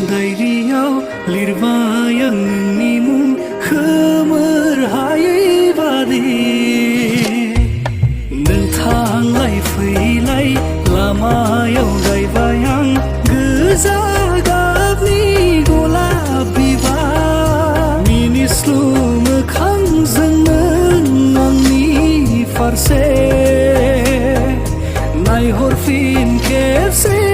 डायरियाव लिरबाय आं नोंनि मुं खोमोर हायै बादि नों थांलाय फैलाय लामायाव गायबाय आं गोजा गाबनि गलाब बिबार मिनिस्लु मोखांजों नों आंनि फारसे नायहरफिन खेबसे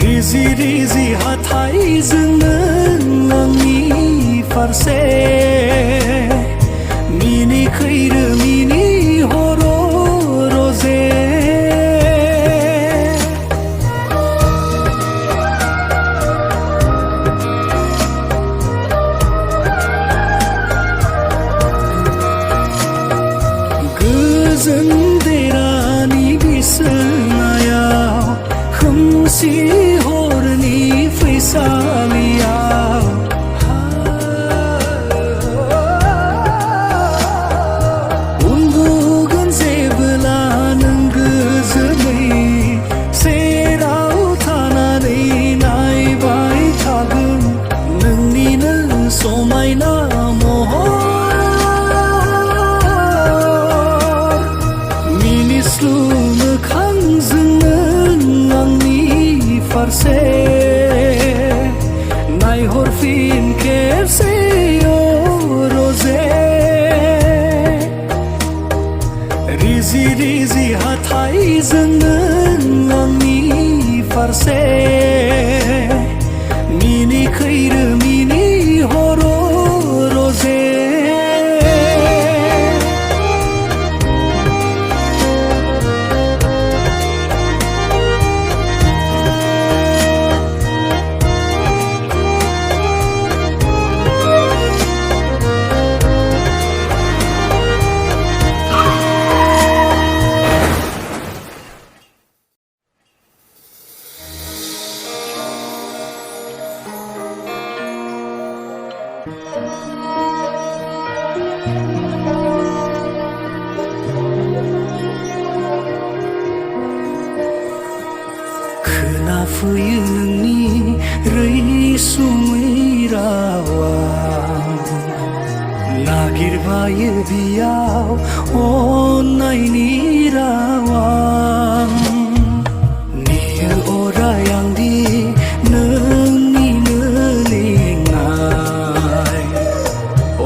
रिजि रिजि हाथाइजों नों आंनि फारसे मिनि खैरो मिनि हर रजे गोजोन देरानि बिसनायाव खोमसि हरनि फैसालियाव उन्दुगोन जेबोला नों गोजोनै सेराव थानानै नायबाय थागोन नोंनिनो समायना महर मिनिस्लु मोखांजों फारसे नायहरफिन खेबसे रजे रिजि रिजि हाथाइजों नों आंनि फारसे मिनि खैरो मिनि हर रजे खोनाफैयो नोंनि रैसुमै रावा नागिरबायो बियाव अननायनि रावा नेयो अराय आंदि नोंनिनो लेंनाय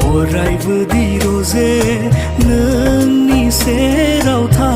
अरायबो दि रजे नोंनि सेराव था